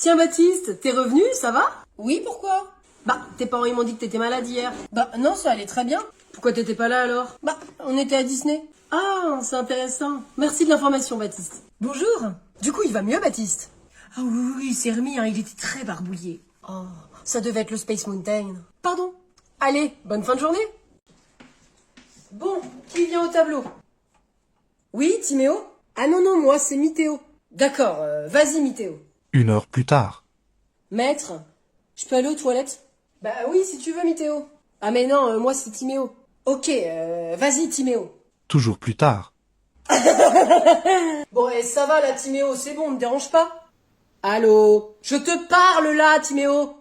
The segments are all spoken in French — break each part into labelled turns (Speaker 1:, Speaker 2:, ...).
Speaker 1: Tiens Baptiste, t'es revenu, ça va? Oui, pourquoi? Bah, tes parents ils m'ont dit que t'étais malade hier. Bah non, ça allait très bien. Pourquoi t'étais pas là alors? Bah, on était à Disney. Ah, c'est intéressant. Merci de l'information Baptiste. Bonjour. Du coup, il va mieux Baptiste? Ah oui, c'est remis, hein, il était très barbouillé. Oh, ça devait être le Space Mountain. Pardon. Allez, bonne fin de journée. Bon, qui vient au tableau? Oui, Timéo? Ah non, moi, c'est Mithéo. D'accord, vas-y Mithéo.
Speaker 2: 1 heure plus tard.
Speaker 1: Maître, je peux aller aux toilettes? Bah oui, si tu veux Mithéo. Ah mais non, moi c'est Timéo. Ok, vas-y Timéo.
Speaker 2: Toujours plus tard.
Speaker 1: Bon, ça va là Timéo, c'est bon, me dérange pas? Allô? Je te parle là, Timéo.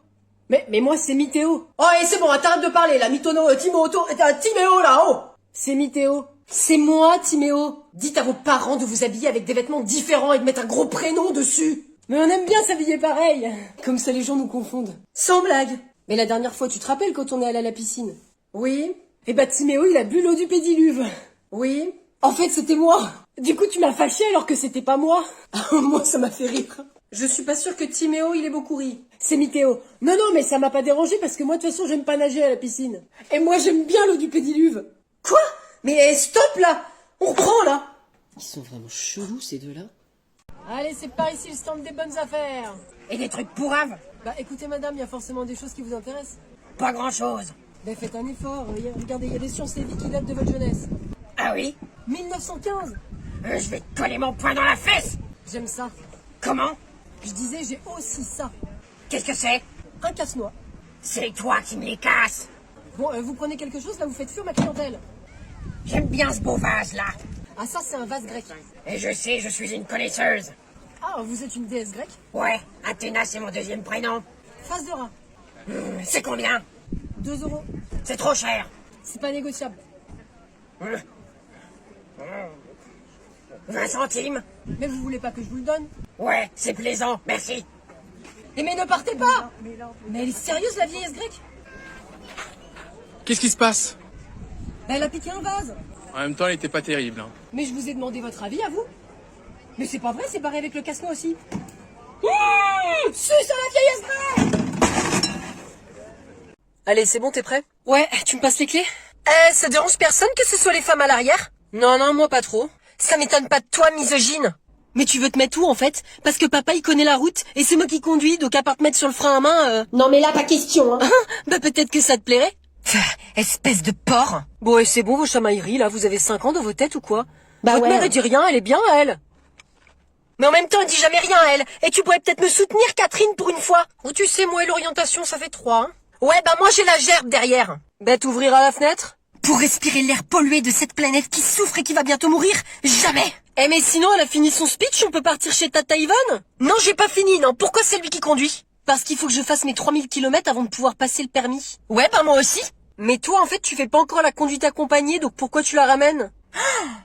Speaker 1: Mais moi c'est Mithéo. Oh, et c'est bon, t'arrêtes de parler là, Mitono, Timéo, Timéo là, oh. C'est Mithéo. C'est moi, Timéo. Dites à vos parents de vous habiller avec des vêtements différents et de mettre un gros prénom dessus. Mais on aime bien s'habiller pareil. Comme ça les gens nous confondent. Sans blague. Mais la dernière fois, tu te rappelles quand on est allé à la piscine? Oui. Et bah Timéo, il a bu l'eau du pédiluve. Oui. En fait, c'était moi. Du coup, tu m'as fâché alors que c'était pas moi. Moi, ça m'a fait rire. Je suis pas sûre que Timéo, il ait beaucoup ri. C'est Mithéo. Non, mais ça m'a pas dérangé parce que moi, de toute façon, j'aime pas nager à la piscine. Et moi, j'aime bien l'eau du pédiluve. Quoi? Mais stop là! On reprend là! Ils sont vraiment chelous ces deux-là. Allez, c'est par ici le stand des bonnes affaires.
Speaker 3: Et des trucs pourraves?
Speaker 1: Bah écoutez madame, il y a forcément des choses qui vous intéressent.
Speaker 3: Pas grand-chose.
Speaker 1: Ben faites un effort, regardez, il y a des sciences et vie qui datent de votre jeunesse.
Speaker 3: Ah oui?
Speaker 1: 1915.
Speaker 3: Je vais te coller mon poing dans la fesse!
Speaker 1: J'aime ça.
Speaker 3: Comment?
Speaker 1: Je disais, j'ai aussi ça.
Speaker 3: Qu'est-ce que c'est?
Speaker 1: Un casse-noix.
Speaker 3: C'est toi qui me les casses!
Speaker 1: Bon, vous prenez quelque chose, là vous faites fuir ma clientèle.
Speaker 3: J'aime bien ce beau vase-là.
Speaker 1: Ah ça c'est un vase grec.
Speaker 3: Et je sais, je suis une connaisseuse.
Speaker 1: Ah, vous êtes une déesse grecque?
Speaker 3: Ouais, Athéna, c'est mon deuxième prénom.
Speaker 1: Face de rat.
Speaker 3: C'est combien?
Speaker 1: 2 €.
Speaker 3: C'est trop cher.
Speaker 1: C'est pas négociable.
Speaker 3: 20 centimes?
Speaker 1: Mais vous voulez pas que je vous le donne?
Speaker 3: Ouais, c'est plaisant, merci.
Speaker 1: Eh mais ne partez pas! Mais elle est sérieuse la vieillesse grecque?
Speaker 4: Qu'est-ce qui se passe?
Speaker 1: Bah, elle a piqué un vase.
Speaker 4: En même temps, elle était pas terrible. Hein.
Speaker 1: Mais je vous ai demandé votre avis à vous. Mais c'est pas vrai, c'est pareil avec le casse-noix aussi. Suce à la vieillesse grecque! Allez, c'est bon, t'es prêt? Ouais, tu me passes les clés? Ça dérange personne que ce soit les femmes à l'arrière? Non, moi pas trop. Ça m'étonne pas de toi, misogyne. Mais tu veux te mettre où en fait? Parce que papa il connaît la route et c'est moi qui conduis, donc à part te mettre sur le frein à main. Non mais là pas question. Hein. Bah peut-être que ça te plairait.
Speaker 3: Espèce de porc!
Speaker 1: Bon et c'est bon vos chamailleries là, vous avez 5 ans dans vos têtes ou quoi?
Speaker 3: Bah
Speaker 1: Votre
Speaker 3: ouais.
Speaker 1: mère elle dit rien, elle est bien elle. Mais en même temps elle dit jamais rien elle. Et tu pourrais peut-être me soutenir Catherine pour une fois. Oh tu sais moi et l'orientation ça fait 3. Hein. Ouais bah moi j'ai la gerbe derrière. Bah t'ouvriras la fenêtre?
Speaker 3: Pour respirer l'air pollué de cette planète qui souffre et qui va bientôt mourir? Jamais!
Speaker 1: Eh mais sinon elle a fini son speech, on peut partir chez Tata Yvonne? Non j'ai pas fini, non. Pourquoi c'est lui qui conduit? Parce qu'il faut que je fasse mes 3000 km avant de pouvoir passer le permis.
Speaker 3: Ouais, bah moi aussi!
Speaker 1: Mais toi en fait tu fais pas encore la conduite accompagnée, donc pourquoi tu la ramènes?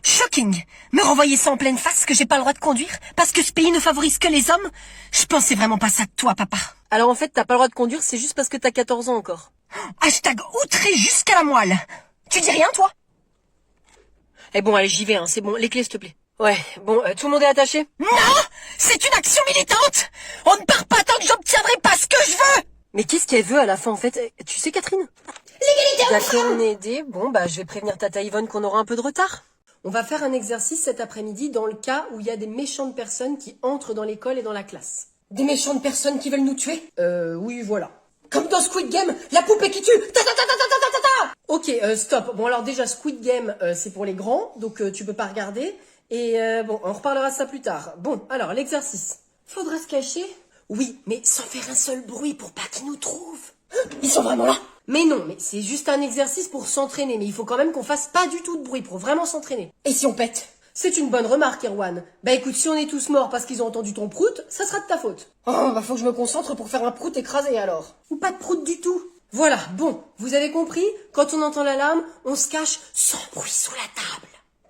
Speaker 3: Shocking! Me renvoyer ça en pleine face que j'ai pas le droit de conduire parce que ce pays ne favorise que les hommes? Je pensais vraiment pas ça de toi, papa.
Speaker 1: Alors en fait t'as pas le droit de conduire, c'est juste parce que t'as 14 ans encore.
Speaker 3: Hashtag outré jusqu'à la moelle. Tu dis rien, toi?
Speaker 1: Eh bon allez j'y vais, hein, c'est bon, les clés s'il te plaît. Ouais, bon, tout le monde est attaché?
Speaker 3: Non! C'est une action militante! On ne part pas tant que j'obtiendrai pas ce que je veux!
Speaker 1: Mais qu'est-ce qu'elle veut à la fin en fait? Tu sais Catherine?
Speaker 3: L'égalité
Speaker 1: D'accord, on est aidé. Bon bah je vais prévenir Tata Yvonne qu'on aura un peu de retard. On va faire un exercice cet après-midi dans le cas où il y a des méchantes personnes qui entrent dans l'école et dans la classe.
Speaker 3: Des méchantes personnes qui veulent nous tuer?
Speaker 1: Oui voilà.
Speaker 3: Comme dans Squid Game, la poupée qui tue! Ta ta ta ta ta ta ta ta!
Speaker 1: Ok, stop. Bon alors déjà Squid Game c'est pour les grands, donc tu peux pas regarder. Et bon, on reparlera de ça plus tard. Bon, alors l'exercice. Faudra se cacher?
Speaker 3: Oui, mais sans faire un seul bruit pour pas qu'ils nous trouvent. Ils sont vraiment là?
Speaker 1: Mais non, mais c'est juste un exercice pour s'entraîner. Mais il faut quand même qu'on fasse pas du tout de bruit pour vraiment s'entraîner.
Speaker 3: Et si on pète?
Speaker 1: C'est une bonne remarque, Erwan. Bah écoute, si on est tous morts parce qu'ils ont entendu ton prout, ça sera de ta faute.
Speaker 3: Oh, bah faut que je me concentre pour faire un prout écrasé alors.
Speaker 1: Ou pas de prout du tout. Voilà, bon, vous avez compris? Quand on entend l'alarme, on se cache sans bruit sous la table.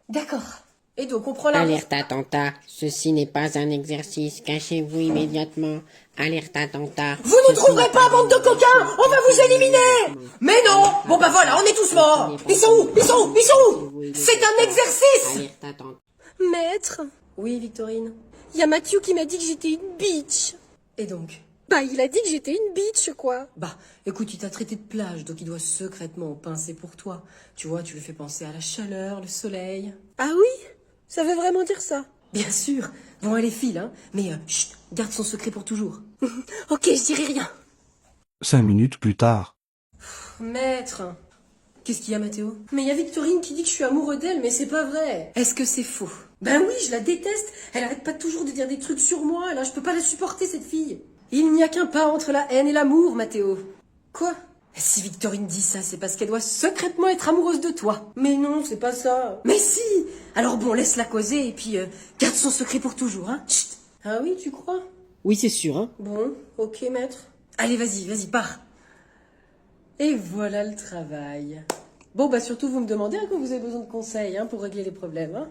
Speaker 3: D'accord.
Speaker 1: Et donc on prend la...
Speaker 5: Alerte attentat, ceci n'est pas un exercice, cachez-vous immédiatement. Alerte attentat.
Speaker 3: Vous ne trouverez pas, bande de coquins! On va vous éliminer! Mais non! Bon bah voilà, on est tous morts! Ils sont où? Ils sont où? Ils sont où? C'est un exercice!
Speaker 5: Alerte attentat.
Speaker 1: Maître? Oui, Victorine? Il y a Mathieu qui m'a dit que j'étais une bitch. Et donc?
Speaker 3: Bah, il a dit que j'étais une bitch, quoi.
Speaker 1: Bah, écoute, il t'a traité de plage, donc il doit secrètement pincer pour toi. Tu vois, tu lui fais penser à la chaleur, le soleil.
Speaker 3: Ah oui? Ça veut vraiment dire ça?
Speaker 1: Bien sûr. Bon, elle est file, hein. Mais, chut, garde son secret pour toujours.
Speaker 3: Ok, je dirai rien.
Speaker 2: 5 minutes plus tard.
Speaker 1: Maître. Qu'est-ce qu'il y a, Mathéo? Mais il y a Victorine qui dit que je suis amoureux d'elle, mais c'est pas vrai. Est-ce que c'est faux? Ben oui, je la déteste. Elle arrête pas toujours de dire des trucs sur moi, là. Je peux pas la supporter, cette fille. Il n'y a qu'un pas entre la haine et l'amour, Mathéo. Quoi? Si Victorine dit ça, c'est parce qu'elle doit secrètement être amoureuse de toi. Mais non, c'est pas ça. Mais si! Alors bon, laisse-la causer et puis garde son secret pour toujours, hein. Chut. Ah oui, tu crois?
Speaker 5: Oui, c'est sûr, hein.
Speaker 1: Bon, ok, maître. Allez, vas-y, pars. Et voilà le travail. Bon, bah surtout, vous me demandez hein, quand vous avez besoin de conseils hein, pour régler les problèmes. Hein.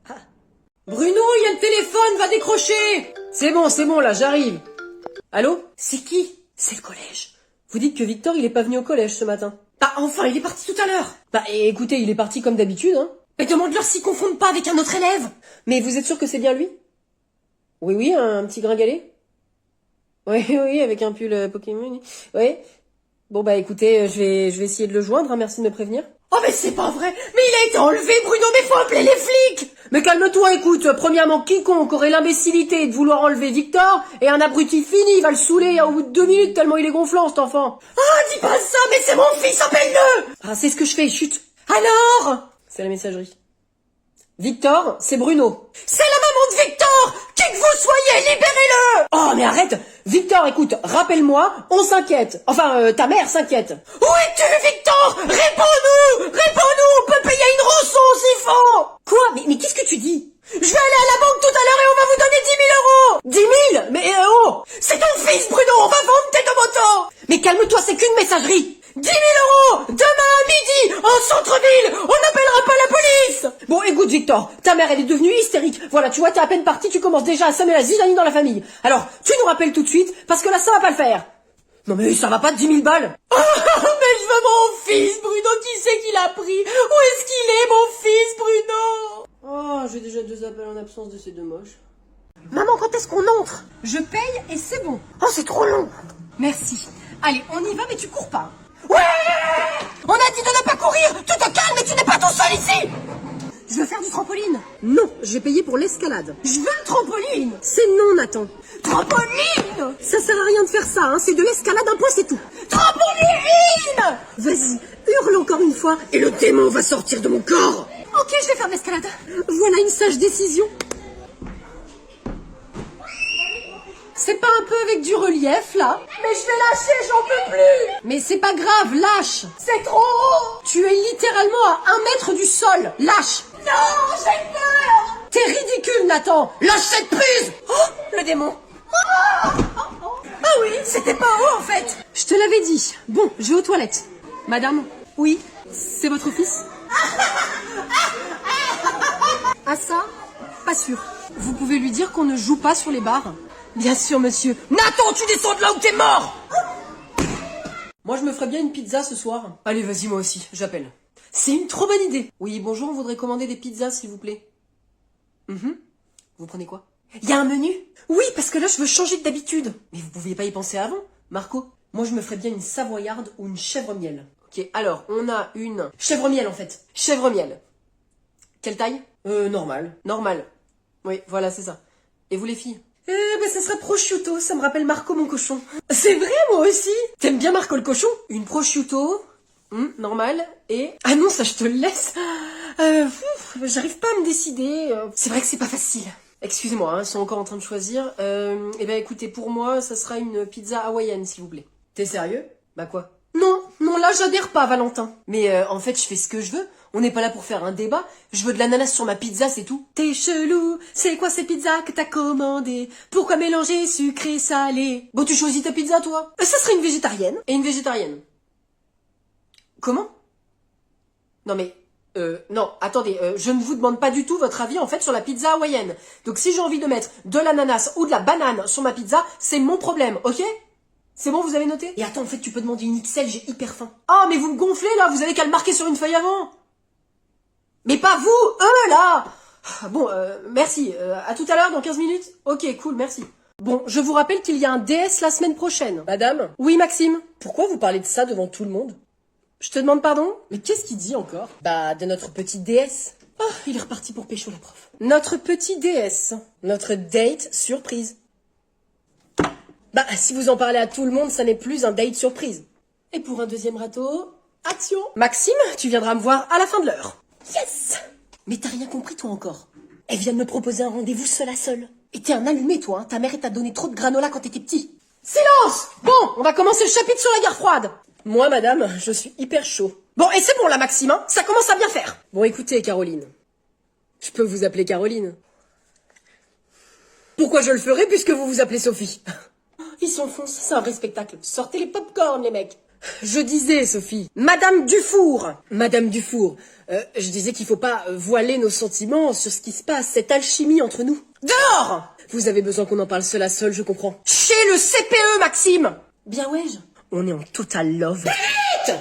Speaker 1: Ah. Bruno, il y a le téléphone, va décrocher. C'est bon, là, j'arrive. Allô? C'est qui? C'est le collège. Vous dites que Victor, il est pas venu au collège ce matin. Bah enfin, il est parti tout à l'heure. Bah écoutez, il est parti comme d'habitude, hein. Mais demande-leur s'ils confondent pas avec un autre élève. Mais vous êtes sûr que c'est bien lui? Oui, un petit gringalet. Oui, avec un pull Pokémon. Oui. Bon bah écoutez, je vais essayer de le joindre, hein, merci de me prévenir. Oh mais c'est pas vrai. Mais il a été enlevé, Bruno, mais faut appeler les flics. Mais calme-toi, écoute, premièrement, quiconque aurait l'imbécilité de vouloir enlever Victor est un abruti fini, il va le saouler au bout de 2 minutes tellement il est gonflant cet enfant. Ah, dis pas ça, mais c'est mon fils, appelle-le. Ah, c'est ce que je fais, chut. Alors? C'est la messagerie. Victor, c'est Bruno. C'est la maman de Victor. Qui que vous soyez, libérez-le. Oh mais arrête. Victor, écoute, rappelle-moi, on s'inquiète. Enfin, ta mère s'inquiète. Où es-tu, Victor? Réponds-nous, on peut payer une rançon s'il faut. Quoi? Mais qu'est-ce que tu dis? Je vais aller à la banque tout à l'heure et on va vous donner 10 000 euros. 10 000? Mais oh, c'est ton fils, Bruno, on va vendre tes deux motos. Mais calme-toi, c'est qu'une messagerie. 10 000 euros demain à midi en centre-ville. On n'appellera pas la police. Bon, écoute, Victor, ta mère elle est devenue hystérique. Voilà, tu vois, t'es à peine parti, tu commences déjà à semer la zizanie dans la famille. Alors, tu nous rappelles tout de suite parce que là, ça va pas le faire. Non mais ça va pas de 10 000 balles. Oh, mais je veux mon fils, Bruno. Qui c'est qui l'a pris? Où est-ce qu'il est, mon fils, Bruno? Oh, j'ai déjà 2 appels en absence de ces deux moches. Maman, quand est-ce qu'on entre? Je paye et c'est bon. Oh, c'est trop long. Merci. Allez, on y va, mais tu cours pas. Ouais! On a dit de ne pas courir. Tu te calmes et tu n'es pas tout seul ici. Je veux faire du trampoline. Non, je vais payer pour l'escalade. Je veux le trampoline. C'est non, Nathan. Trampoline. Ça sert à rien de faire ça, hein. C'est de l'escalade, un point, c'est tout. Trampoline. Vas-y, hurle encore une fois et le démon va sortir de mon corps. Ok, je vais faire de l'escalade. Voilà une sage décision. C'est pas un peu avec du relief, là? Mais je vais lâcher, j'en peux plus. Mais c'est pas grave, lâche. C'est trop haut. Tu es littéralement à 1 mètre du sol. Lâche. Non, j'ai peur. T'es ridicule, Nathan. Lâche cette prise. Oh, le démon. Ah oui, c'était pas haut, en fait. Je te l'avais dit. Bon, je vais aux toilettes. Madame? Oui, c'est votre fils? Ah ça? Pas sûr. Vous pouvez lui dire qu'on ne joue pas sur les barres? Bien sûr, monsieur. Nathan, tu descends de là où t'es mort. Moi, je me ferais bien une pizza ce soir. Allez, vas-y, moi aussi, j'appelle. C'est une trop bonne idée. Oui, bonjour, on voudrait commander des pizzas, s'il vous plaît. Vous prenez quoi? Il y a un menu? Oui, parce que là, je veux changer d'habitude. Mais vous pouviez pas y penser avant, Marco? Moi, je me ferais bien une savoyarde ou une chèvre-miel. Ok, alors, on a une... Chèvre-miel, en fait. Chèvre-miel. Quelle taille? Normal. Normal. Oui, voilà, c'est ça. Et vous, les filles? Ça sera prosciutto, ça me rappelle Marco mon cochon. C'est vrai, moi aussi. T'aimes bien Marco le cochon? Une prosciutto, normal, et... Ah non, ça je te le laisse. J'arrive pas à me décider. C'est vrai que c'est pas facile. Excusez-moi, hein, ils sont encore en train de choisir. Écoutez, pour moi, ça sera une pizza hawaïenne, s'il vous plaît. T'es sérieux? Bah quoi? Non, là j'adhère pas, Valentin. Mais en fait, je fais ce que je veux. On n'est pas là pour faire un débat. Je veux de l'ananas sur ma pizza, c'est tout. T'es chelou, c'est quoi ces pizzas que t'as commandées? Pourquoi mélanger sucré salé? Bon, tu choisis ta pizza, toi? Ça serait une végétarienne. Et une végétarienne. Comment? Non mais... non, attendez, je ne vous demande pas du tout votre avis en fait sur la pizza hawaïenne. Donc si j'ai envie de mettre de l'ananas ou de la banane sur ma pizza, c'est mon problème, ok? C'est bon, vous avez noté? Et attends, en fait, tu peux demander une XL, j'ai hyper faim. Ah, mais vous me gonflez, là, vous avez qu'à le marquer sur une feuille avant. Mais pas vous, eux, là. Bon, merci. À tout à l'heure, dans 15 minutes. Ok, cool, merci. Bon, je vous rappelle qu'il y a un DS la semaine prochaine.
Speaker 3: Madame,
Speaker 1: Oui, Maxime?
Speaker 3: pourquoi vous parlez de ça devant tout le monde?
Speaker 1: Je te demande pardon?
Speaker 3: Mais qu'est-ce qu'il dit encore? Bah, de notre petit DS.
Speaker 1: Oh, il est reparti pour pécho la prof. Notre petit DS.
Speaker 3: Notre date surprise. Bah, si vous en parlez à tout le monde, ça n'est plus un date surprise.
Speaker 1: Et pour un deuxième râteau, action!
Speaker 3: Maxime, tu viendras me voir à la fin de l'heure.
Speaker 1: Yes! Mais t'as rien compris, toi, encore?
Speaker 3: Elle vient de me proposer un rendez-vous seul à seul.
Speaker 1: Et t'es un allumé, toi, hein. Ta mère, elle t'a donné trop de granola quand t'étais petit. Silence! Bon, on va commencer le chapitre sur la guerre froide.
Speaker 3: Moi, madame, je suis hyper chaud.
Speaker 1: Bon, et c'est bon, là, Maxime, hein. Ça commence à bien faire.
Speaker 3: Bon, écoutez, Caroline. Je peux vous appeler Caroline. Pourquoi je le ferais puisque vous vous appelez Sophie?
Speaker 1: Ils s'enfoncent, c'est un vrai spectacle. Sortez les pop-corn, les mecs.
Speaker 3: Je disais, Sophie.
Speaker 1: Madame Dufour.
Speaker 3: Madame Dufour, je disais qu'il faut pas voiler nos sentiments sur ce qui se passe, cette alchimie entre nous.
Speaker 1: Dehors!
Speaker 3: Vous avez besoin qu'on en parle seul à seul, je comprends.
Speaker 1: Chez le CPE, Maxime.
Speaker 3: Bien ouais, on est en total love.
Speaker 1: Vite!